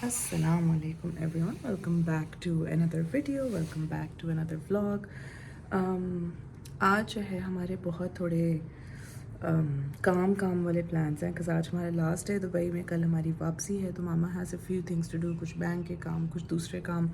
Assalamualaikum everyone, welcome back to another video, welcome back to another vlog. आज जो है हमारे बहुत थोड़े काम वाले प्लान्स हैं क्योंकि आज हमारा लास्ट है दुबई में, कल हमारी वापसी है। तो mama has a few things to do, कुछ बैंक के काम, कुछ दूसरे काम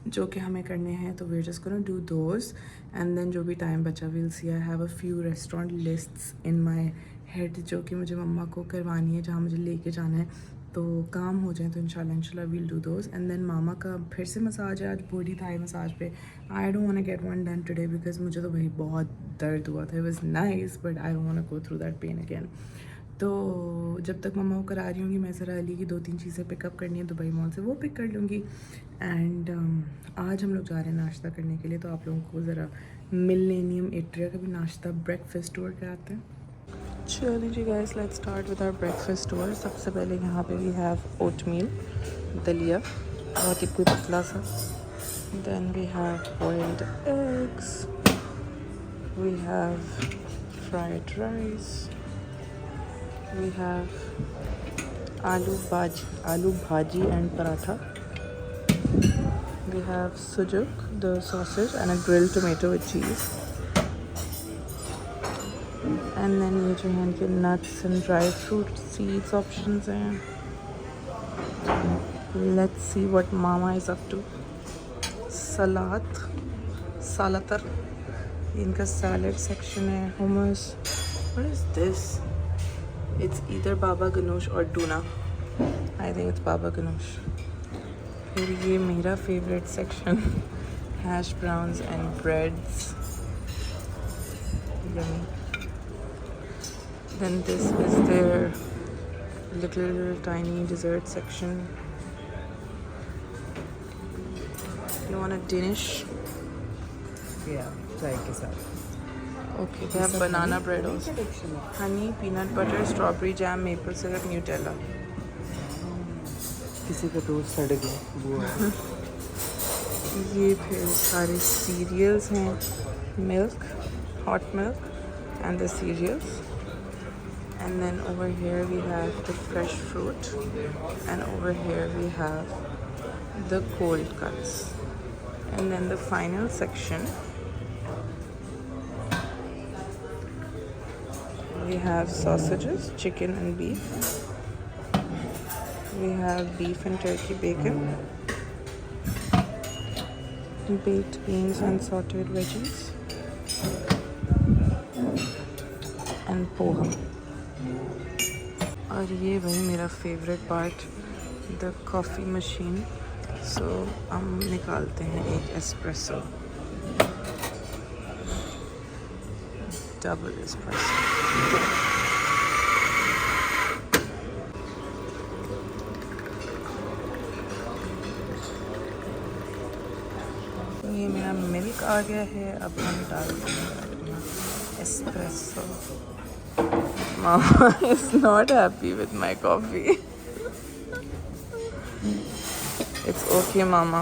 जो कि हमें करने हैं। तो we are just gonna do those and then जो भी टाइम बचा will see. I have a few restaurant lists in my head जो कि मुझे मम्मा को करवानी है, जहाँ मुझे लेके जाना है। तो काम हो जाए तो इंशाल्लाह we'll do those. And then mama का फिर से मसाज है आज, बॉडी थाई मसाज पे। I don't want to get one done today because मुझे तो भाई बहुत दर्द हुआ था। It was nice but I don't want to go through that pain again. तो जब तक मम्मा को करा रही होंगी, मैं ज़रा अली की 2-3 चीज़ें पिकअप करनी है दुबई मॉल से, वो पिक कर लूँगी। एंड आज हम लोग जा रहे हैं नाश्ता करने के लिए, तो आप लोगों को ज़रा मिलेनियम एट्रिया का भी नाश्ता ब्रेकफास्ट टूर कराते हैं। चलिए जी guys, let's start with our breakfast tour. सबसे पहले यहाँ पे वी हैव ओटमील, दलिया, बहुत ही पतला सा। Then we have boiled eggs, we have fried rice, we have aloo bhaji and paratha, we have sujuk the sausage and a grilled tomato with cheese. And then ये जो है इनके nuts and dry fruit seeds options हैं। Let's see what mama is up to. सालातर इनका salad section है। hummus, what is this? It's either baba ganoush or tuna. I think it's baba ganoush. फिर ये मेरा favourite section, hash browns and breads. Yummy. Then this is their little tiny dessert section. You want a Danish? Yeah, चाय के साथ. Okay, they have banana bread also. Honey, peanut butter, strawberry jam, maple syrup, Nutella. किसी का दूध सड़ गया बुआ. ये फिर सारे सीरियल्स हैं, milk, hot milk and the cereals. And then over here we have the fresh fruit, and over here we have the cold cuts. And then the final section we have sausages, chicken and beef. We have beef and turkey bacon, baked beans and sauteed veggies, and poha. और ये वही मेरा favourite part, the coffee machine. So हम निकालते हैं एक espresso, double espresso. ये मेरा मिल्क आ गया है, अब हम डालते हैं अपना espresso. Mama is not happy with my coffee. It's okay, Mama.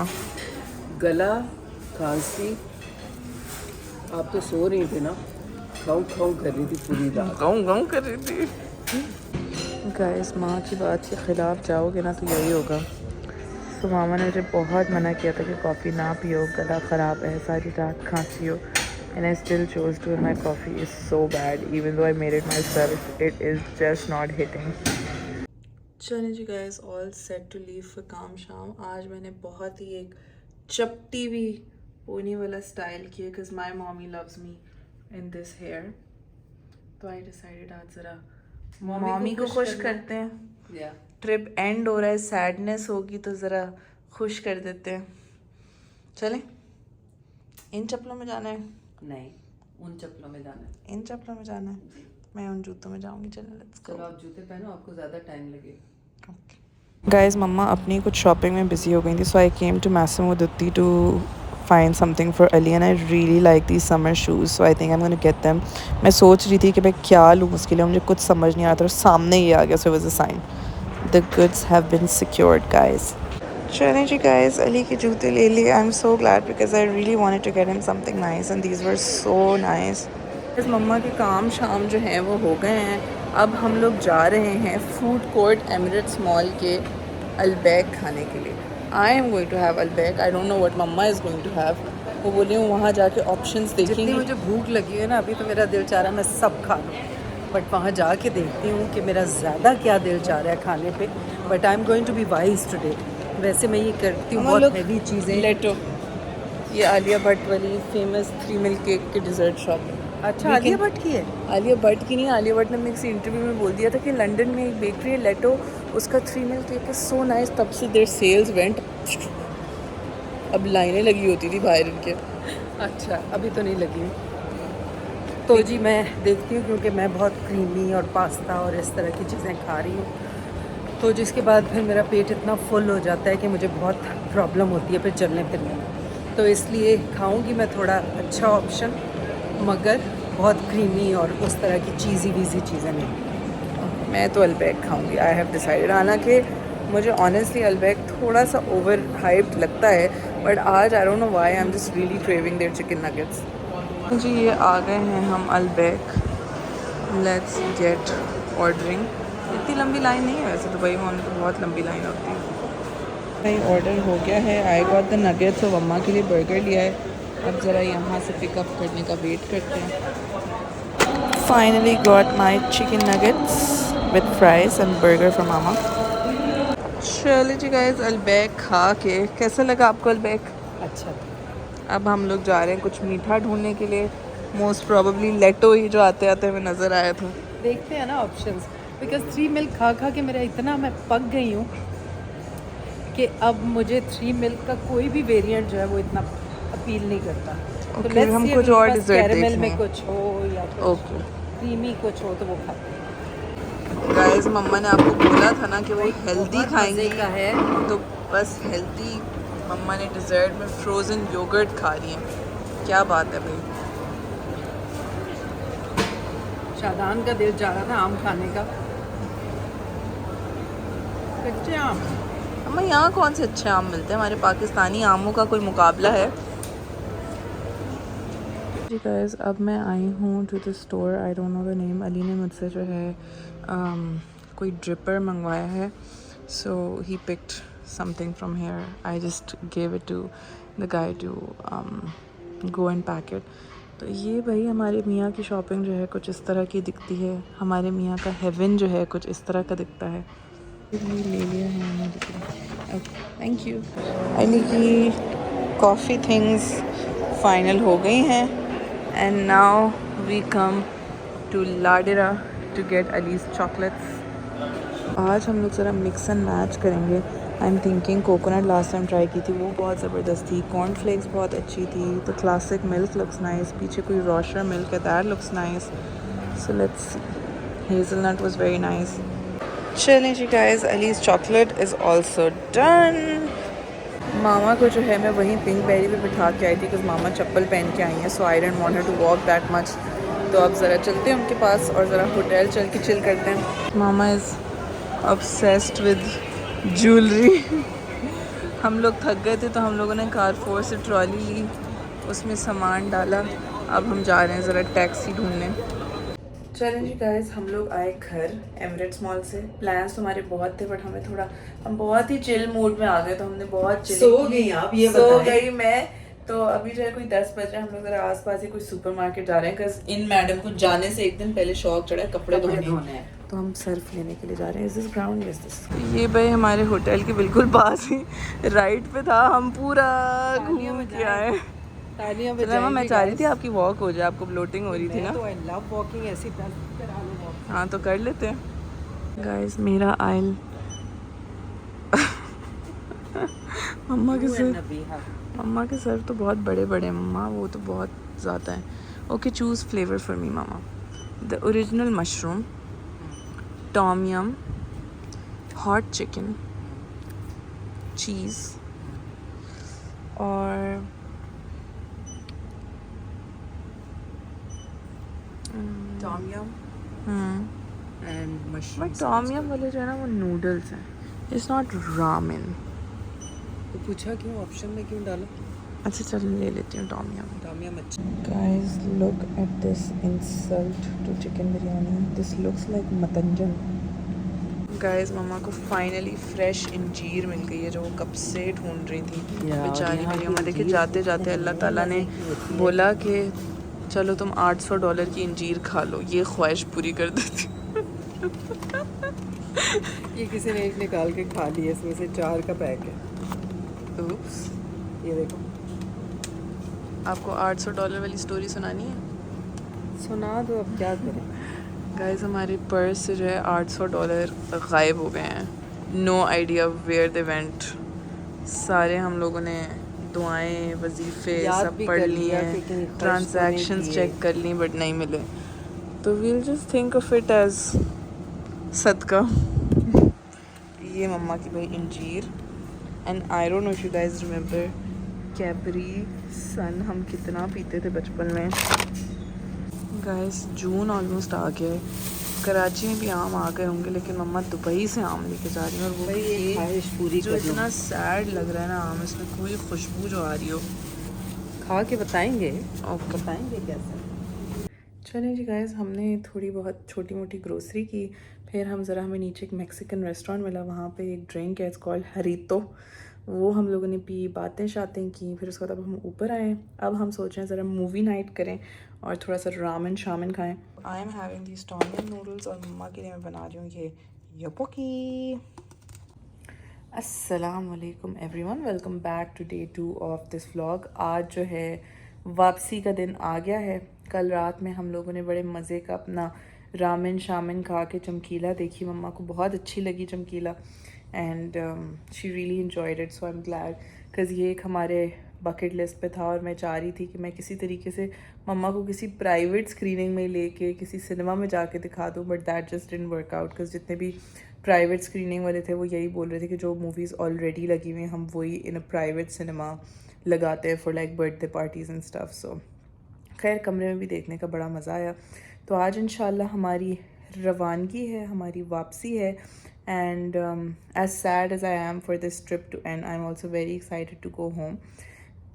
गला, खांसी. आप तो सो रही थी ना, खाऊं कर रही थी पूरी रात. गाँव कर रही थी। गाइस, माँ की बात के ख़िलाफ़ जाओगे ना तो यही होगा। तो मामा ने मुझे बहुत मना किया था कि कॉफ़ी ना पियो, गला ख़राब है, सारी रात खांसी हो। And I still chose to, and my coffee is so bad. Even though I made it myself, it is just not hitting. चलिए जी guys, all set to leave for काम शाम। आज मैंने बहुत ही एक चपटी भी पोनी वाला स्टाइल किया because my mommy loves me in this hair. तो I decided आज ज़रा मम्मी को खुश करते हैं। ट्रिप एंड हो रहा है, सैडनेस होगी तो ज़रा खुश कर देते हैं। चलें, इन चप्पलों में जाना है? नहीं, उन चप्पलों में जाना है. इन चप्पलों में जाना है? मैं उन जूतों में जाऊंगी। चलो लेट्स गो। चलो आप जूते पहनो, आपको ज़्यादा टाइम लगेगा. गाइस, मम्मा अपनी कुछ शॉपिंग में बिजी हो गई थी, so I came to Massimo Dutti to find something for Ali and I really like these summer shoes, so I think I'm going to get them. मैं सोच रही थी कि मैं क्या लूँ उसके लिए, मुझे कुछ समझ नहीं आ रहा था और सामने ही आ गया, so it was a sign. The goods have been secured, guys. चलें जी गाइस, अली के जूते ले लिए। I am so glad because I really wanted to get him something nice and these were so nice. इस मम्मा के काम शाम जो हैं वो हो गए हैं। अब हम लोग जा रहे हैं फूड कोर्ट एमिरेट्स मॉल के अलबैक खाने के लिए। I am going to have Albaik, I don't know what mama is going to have. वो बोली हूँ वहाँ जाके ऑप्शंस जितनी देखेंगे। मुझे भूख लगी है ना, अभी तो मेरा दिल चाह रहा है मैं सब खा लूँ, बट वहाँ जाके देखती हूँ कि मेरा ज़्यादा क्या दिल चाह रहा है खाने पे। But I am going to be wise today. वैसे मैं ये करती हूँ हम बहुत लोग हैवी चीज़ें। लेटो, ये आलिया भट्ट वाली फेमस 3 मिल्क केक की डिज़र्ट शॉप है। अच्छा, आलिया भट्ट की है? आलिया भट्ट की नहीं, आलिया भट्ट ने अपने किसी इंटरव्यू में बोल दिया था कि लंदन में एक बेकरी है लेटो, उसका 3 milk cake is so nice, तब से देयर सेल्स वेंट। अब लाइनें लगी होती थी बाहर इनके। अच्छा, अभी तो नहीं लगी। तो जी मैं देखती हूँ, क्योंकि मैं बहुत क्रीमी और पास्ता और इस तरह की चीज़ें खा रही हूँ, तो जिसके बाद फिर मेरा पेट इतना फुल हो जाता है कि मुझे बहुत प्रॉब्लम होती है फिर चलने फिरने में। तो इसलिए खाऊंगी मैं थोड़ा अच्छा ऑप्शन, मगर बहुत क्रीमी और उस तरह की चीज़ी वीज़ी चीज़ें नहीं। मैं तो अलबैक खाऊंगी, आई हैव डिसाइडेड। हालांकि मुझे ऑनेस्टली अलबैक थोड़ा सा ओवर हाइप्ड लगता है, बट आज I don't know why I am just really craving their chicken nuggets. जी ये आ गए हैं हम अलबैक, लेट्स गेट ऑर्डरिंग। इतनी लंबी लाइन नहीं है वैसे दुबई में, तो बहुत लंबी लाइन होती है। भाई ऑर्डर हो गया है, आई गॉट द नगेट्स और मम्मा के लिए बर्गर लिया है। अब ज़रा यहाँ से पिकअप करने का वेट करते हैं। Finally got my chicken nuggets with fries and burger from mama. चलिए जी गाइस, अलबैक खा के कैसा लगा आपको अलबैक? अच्छा, अब हम लोग जा रहे हैं कुछ मीठा ढूंढने के लिए, मोस्ट प्रोबेबली लेटो ही जो आते आते हमें नज़र आया था। देखते हैं ना ऑप्शंस, बिकॉज 3 मिल्क खा खा के मेरा इतना मैं पक गई हूँ कि अब मुझे 3 मिल्क का कोई भी वेरिएंट जो है वो इतना अपील नहीं करता। तो Okay, हम कुछ और dessert कैरेमल देख में लें। कुछ हो या कुछ ओके क्रीमी कुछ हो तो वो खाते हैं। गाइस, मम्मा ने आपको बोला था ना कि वो हेल्दी बहुत खाएंगी, मज़े का है। तो बस हेल्दी मम्मा ने डिज़र्ट में फ्रोज़न योगर्ट खा रही हैं। क्या बात है भाई। शादान का दिल चाह रहा था आम खाने का, कच्चे आम। अम्मा यहाँ कौन से अच्छे आम मिलते हैं? हमारे पाकिस्तानी आमों का कोई मुकाबला है? जी गाइस, अब मैं आई हूँ to the store, I don't know the name. Ali ने मुझसे जो है कोई ड्रिपर मंगवाया है, so he picked something from here. I just give it to the guy to go and pack it. तो ये भाई हमारे मियाँ की शॉपिंग जो है कुछ इस तरह की दिखती है। हमारे मियाँ का हेवन जो है कुछ इस तरह का दिखता है। ले लिया है मैंने। Thank you. अली की कॉफ़ी थिंग्स फाइनल हो गई हैं, and now we come to Laderach to get Ali's chocolates. आज हम लोग ज़रा मिक्स एंड मैच करेंगे। I am thinking coconut last time try की थी, वो बहुत ज़बरदस्त थी। कॉर्नफ्लेक्स बहुत अच्छी थी। The classic milk looks nice. पीछे कोई रोशर मिल्क है, that looks nice. So let's see. Hazelnut was very nice. चलें जी guys, Ali's chocolate is also done. Mama को जो है मैं वहीं पिंक बेरी पे बिठा के आई थी, बिकॉज मामा चप्पल पहन के आई हैं, so I don't want her to walk that much. तो अब ज़रा चलते हैं उनके पास और ज़रा होटल चल के चिल करते हैं। मामा इज़ ऑब्सेस्ड विद ज्वेलरी। हम लोग थक गए थे तो हम लोगों ने कारफोर से ट्रॉली ली, उसमें सामान डाला। अब हम जा रहे हैं ज़रा टैक्सी ढूंढने। चलें जी गाइस, हम लोग आए घर एमिरेट्स मॉल से। प्लान्स तो हमारे बहुत थे, बट हम बहुत ही चिल मूड में आ गए, तो हमने बहुत चिल सो गई आप, ये सो बताएं। गई मैं। तो अभी जो है कोई 10 बज रहे हैं, हम लोग जरा आसपास ही कोई सुपरमार्केट जा रहे हैं, बिकॉज इन मैडम को जाने से एक दिन पहले शौक चढ़ा है कपड़े धोने हैं। तो हम सर्फ लेने के लिए जा रहे हैं। Is this ground? Yes this. ये भाई हमारे होटल के बिल्कुल पास ही राइट पे था, हम पूरा घूम के आए। चलो मैं चाह रही थी आपकी वॉक हो जाए, आपको ब्लोटिंग हो रही थी ना। तो आई लव वॉकिंग, ऐसी करा लो वॉक। हाँ तो कर लेते हैं गाइस। मेरा आयल मम्मा के सर तो बहुत बड़े बड़े हैं मम्मा, वो तो बहुत ज़्यादा है। Okay, choose flavour for me mama. The original mushroom, tom yum, hot chicken, cheese और tom yum and mushroom. But tom yum वाले जो है ना वो नूडल्स हैं, इट्स नॉट रामेन। तो पूछा क्यों, ऑप्शन में क्यों डाला? अच्छा चल ले लेती हूँ टॉम यम। टॉम यम अच्छा। Guys, look at this insult to chicken biryani. This looks like matanjan. Guys mama को फाइनली फ्रेश इंजीर मिल गई है जो वो कब से ढूंढ रही थी बेचारी मेरी मम्मा। देखिए जाते जाते अल्लाह ताला ने बोला कि चलो तुम $800 की इंजीर खा लो, ये ख्वाहिश पूरी कर देती। ये किसी ने एक निकाल के खा लिया, इसमें से 4 का पैक है। Oops. ये देखो, आपको $800 वाली स्टोरी सुनानी है? सुना दो, अब क्या करें। गाइस हमारे पर्स से जो है $800 गायब हो गए हैं। No idea where they went. सारे हम लोगों ने दुआएं वजीफ़े याद सब भी पढ़ कर लिए लिया हैं, कि कहीं खर्च तो नहीं ट्रांजैक्शंस किए। चेक कर ली बट नहीं मिले, तो we'll just think of it as सदका। ये मम्मा की भाई इंजीर। And I don't know if you guys remember Capri Sun हम कितना पीते थे बचपन में। गाइस जून ऑलमोस्ट आ गया है, कराची में भी आम आ गए होंगे लेकिन मम्मा दुबई से आम लेके जा रही है, और वो भाई भी एक ख्वाहिश पूरी जो कर लो। इतना सैड लग रहा है ना आम, इसमें कोई खुशबू जो आ रही हो। खा के बताएंगे, ओके बताएंगे कैसे। चलिए जी गाइस, हमने थोड़ी बहुत छोटी मोटी ग्रोसरी की, फिर हम ज़रा हमें नीचे एक मैक्सिकन रेस्टोरेंट मिला, वहाँ पे एक ड्रिंक है, इट्स कॉल्ड हरीतो, वो हम लोगों ने पी, बातें शातें की, फिर उसके बाद अब हम ऊपर आए। अब हम सोच रहे हैं ज़रा मूवी नाइट करें और थोड़ा सा रामेन शामिन खाएं। I am having these tom yum noodles और मम्मा के लिए मैं बना रही हूँ ये योपोकी। अस्सलाम वालेकुम everyone, welcome back to day 2 of this vlog. आज जो है वापसी का दिन आ गया है। कल रात में हम लोगों ने बड़े मज़े का अपना रामेन शामिन खा के चमकीला देखी, मम्मा को बहुत अच्छी लगी चमकीला and she really enjoyed it, so I am glad because ये एक हमारे बकेट लिस्ट पे था और मैं चाह रही थी कि मैं किसी तरीके से मम्मा को किसी प्राइवेट स्क्रीनिंग में लेके किसी सिनेमा में जाके दिखा दूँ, but that just didn't work out because जितने भी प्राइवेट स्क्रीनिंग वाले थे वो यही बोल रहे थे कि जो मूवीज़ ऑलरेडी लगी हुई हैं हम वही इन अ प्राइवेट सिनेमा लगाते हैं for like birthday parties and stuff. So खैर कमरे में भी देखने का बड़ा मज़ा आया। तो आज इंशाल्लाह हमारी रवानगी है, हमारी वापसी है and as sad as I am for this trip to and I am also very excited to go home.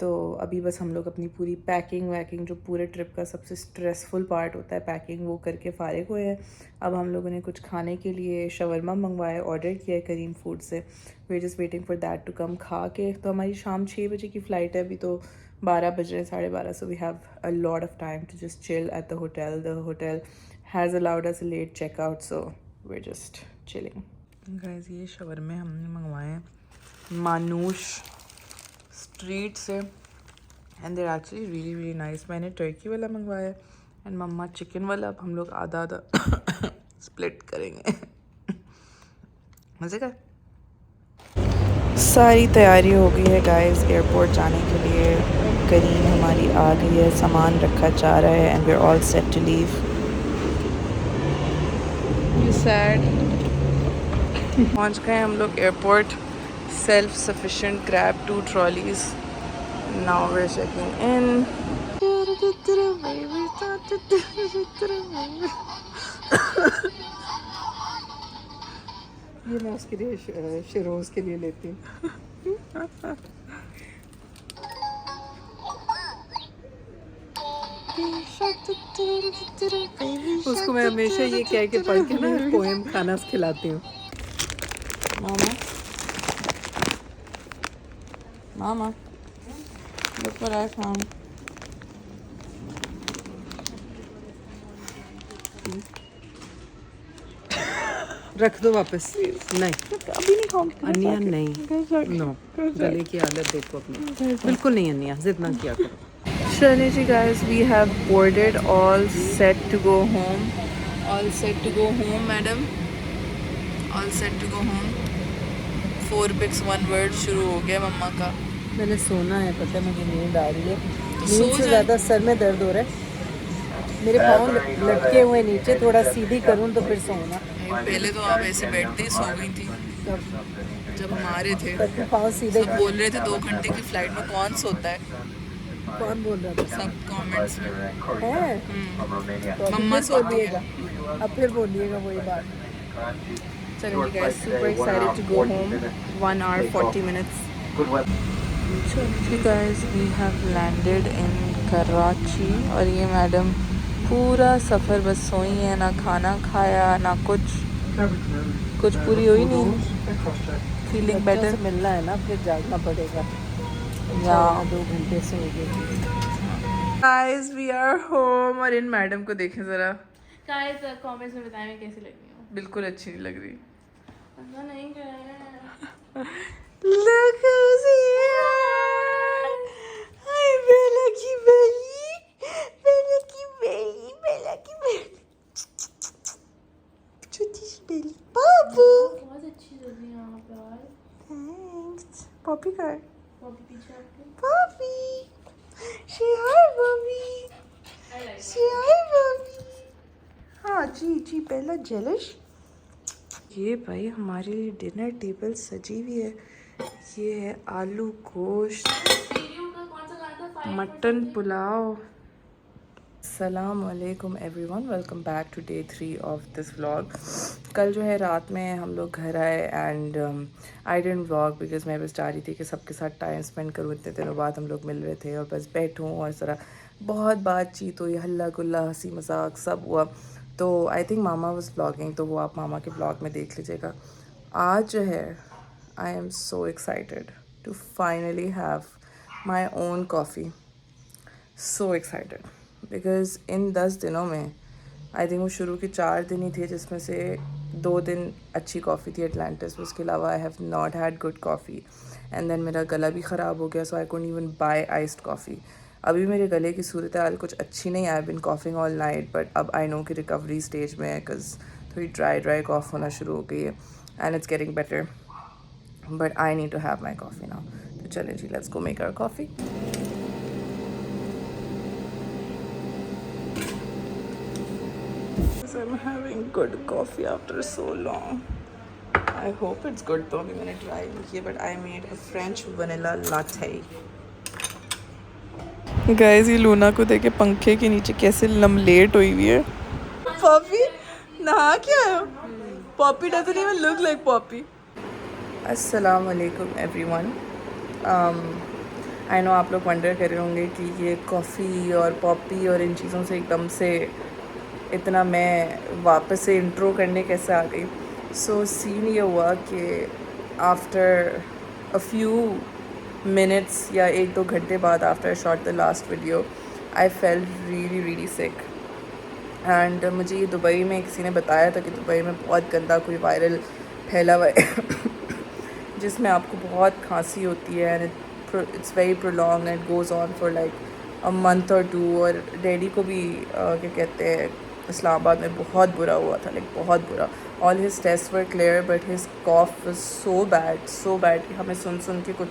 तो अभी बस हम लोग अपनी पूरी पैकिंग वैकिंग, जो पूरे ट्रिप का सबसे स्ट्रेसफुल पार्ट होता है पैकिंग, वो करके फ़ारिग हुए हैं। अब हम लोगों ने कुछ खाने के लिए शवरमा मंगवाया, ऑर्डर किया है करीम फूड से, we are just waiting for that to come. खा के तो हमारी शाम 6 बजे की फ़्लाइट है, अभी तो 12 बज रहे हैं, 12:30, so we have a lot of time to just chill at the hotel. The hotel has allowed us a late checkout, so we are just chilling. Guys ये शवरमे हमने मंगवाए हैं मानूश स्ट्रीट से and they're actually really really nice. मैंने turkey वाला मंगवाया है एंड मम्मा चिकन वाला। अब हम लोग आधा आधा स्प्लिट करेंगे। मज़े का। सारी तैयारी हो गई है गाइस एयरपोर्ट जाने के लिए। करीम हमारी आ गई है, सामान रखा जा रहा है and we are all set to leave. Sad पहुँच गए हम लोग airport. Self sufficient grab 2 trolleys. Now we're checking in. ये मैं उसके लिए शिरोज के लिए लेती हूँ। उसको मैं हमेशा ये कह के पढ़ के ना पोएम खाना खिलाती हूँ। Mama, Mama, look what I found. रख दो वापस। नहीं, अभी नहीं खाऊंगी। अनिया नहीं, नो, गले की आदत देखो अपनी, बिल्कुल नहीं अनिया, जिद ना किया करो। चलिए जी guys, we have boarded, all set to go home. All set to go home, madam. All set to go home. 4 pics 1 word शुरू हो गया मम्मा का। मैंने सोना है, पता है मुझे नींद आ रही है। सो नींद से जा। ज़्यादा सर में दर्द हो रहा है। मेरे पाँव लटके हुए नीचे, थोड़ा सीधी करूँ तो फिर सोना। पहले तो आप ऐसे बैठते ही सो गई थी जब हम आ रहे थे। ताकि पाँव सीधे। सब बोल रहे थे 2 घंटे की फ्लाइट में कौन सोता है। कौन बोल रहा था? सब कमेंट्स में है तो अभी मम्मा फिर सोती बोलिएगा, है। अब फिर बोलिएगा वही बात। चलो जी guys, super excited to go home. 1 hour 40 minutes. चलो guys, we have landed in Karachi और ये मैडम पूरा सफ़र बस सोई है, ना खाना खाया ना कुछ। कुछ पूरी हुई नहीं, फीलिंग बच्चों बेटर। से मिलना है ना, फिर जागना पड़ेगा। या 2 घंटे से हो गए। Guys we are home. और इन मैडम को देखें ज़रा, गाइस कमेंट्स में बताएं मैं कैसी लग रही हूँ। बिल्कुल अच्छी नहीं लग रही। ऐसा नहीं कर रहे हैं। Look who's here! Hi, Bella की बेली, Bella की बेली, Bella की बेली, छोटी सी बेली, बाबू। बहुत अच्छी लग रही है आप यार। Thanks. पॉपी का है? पॉपी पीछे आपके। Poppy, say hi, Bobby. I like Say hi, Bobby. हाँ जी जी, बेला जेलस। ये भाई हमारे लिए डिनर टेबल सजी हुई है। ये है आलू गोश्त, सीरियो का कौन सा गाना था? Fight mutton pulao. अस्सलाम वालेकुम everyone, welcome back to day 3 of this vlog. कल जो है रात में हम लोग घर आए and I didn't vlog because मैं बस चाह रही थी कि सबके साथ टाइम स्पेंड करूँ। इतने दिनों बाद हम लोग मिल रहे थे और बस बैठूँ और ज़रा बहुत बातचीत हुई, हल्ला गुल्ला, हंसी मजाक सब हुआ। तो I think mama was vlogging, तो वो आप मामा के व्लॉग में देख लीजिएगा। आज जो है I am so excited to finally have my own coffee. So excited because इन 10 दिनों में आई थिंक वो शुरू के 4 दिन ही थे जिसमें से 2 दिन अच्छी कॉफ़ी थी एटलांटिस, उसके अलावा I have not had good coffee. And then मेरा गला भी ख़राब हो गया, so I couldn't even buy iced coffee. अभी मेरे गले की सूरत हाल कुछ अच्छी नहीं, I have been coughing all night, but अब आई नो कि रिकवरी स्टेज में है बिकॉज थोड़ी ड्राई कॉफ होना शुरू हो गई है and it's getting better, but I need to have my coffee now. तो चलें जी, let's go make our coffee. I'm having good coffee after so long. I hope it's good though. अभी मैंने ट्राई नहीं किया, but I made a French vanilla latte. Guys, ये Luna को देखे पंखे के नीचे कैसे लमलेट हुई हुई है। पॉपी नहा क्या है? Poppy doesn't even look like Poppy. अस्सलाम वालेकुम एवरीवन। आई नो आप लोग वंडर कर रहे होंगे कि ये कॉफ़ी और पॉपी और इन चीज़ों से एकदम से इतना मैं वापस से इंट्रो करने कैसे आ गई। सो सीन ये हुआ कि आफ्टर अ फ्यू मिनट्स या 1-2 घंटे बाद after I shot the last video I felt really sick. And मुझे ये दुबई में किसी ने बताया था कि दुबई में बहुत गंदा कोई वायरल फैला हुआ है जिसमें आपको बहुत खांसी होती है and it's very prolong and goes on for like a month और 2। और डैडी को भी क्या कहते हैं इस्लामाबाद में बहुत बुरा हुआ था, लाइक बहुत बुरा। All his test were clear but his cough was so bad कि हमें सुन के कुछ,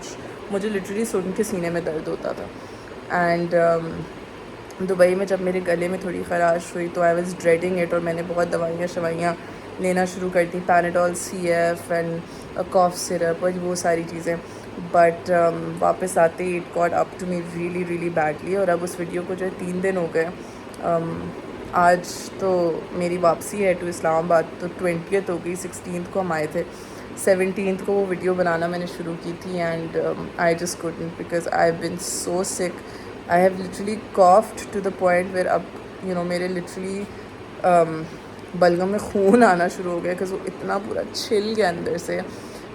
मुझे लिटरली सुन के सीने में दर्द होता था। एंड दुबई में जब मेरे गले में थोड़ी खराश हुई तो आई वाज ड्रेडिंग इट और मैंने बहुत दवाइयाँ लेना शुरू कर दी, Panadol CF and cough syrup और वो सारी चीज़ें। बट वापस आते ही it got up to me really badly. और अब उस वीडियो को जो है 3 दिन हो गए। आज तो मेरी वापसी है टू इस्लामाबाद, तो 20th हो गई, 16th को हम आए थे, 17th को वो वीडियो बनाना मैंने शुरू की थी and I just couldn't because I have been so sick. I have literally coughed to the point where अब यू नो मेरे लिटरली बलगम में खून आना शुरू हो गया बिकॉज वो इतना पूरा छिल गया अंदर से।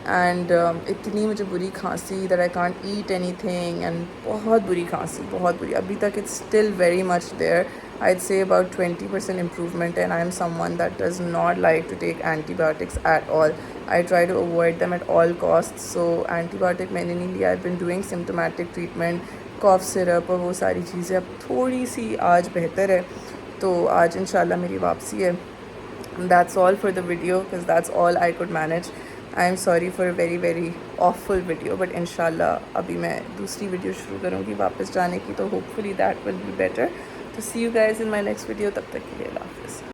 एंड इतनी मुझे बुरी खांसी that I can't eat anything and बहुत बुरी खांसी, बहुत बुरी। अभी तक it's still very much there. I'd say about 20% improvement, and I'm someone that does not like to take antibiotics at all. I try to avoid them at all costs. So antibiotic मैंने नहीं लिया, I've been doing symptomatic treatment, cough syrup और वो सारी चीज़ें। अब थोड़ी सी आज बेहतर है, तो आज इंशाल्लाह मेरी वापसी है। That's all for the video because that's all I could manage. I am sorry for a very awful video, but इंशाल्लाह अभी मैं दूसरी वीडियो शुरू करूँगी वापस जाने की, तो hopefully that will be better. To see you guys in my next video. तब तक के लिए अल्लाह हाफ़िज़।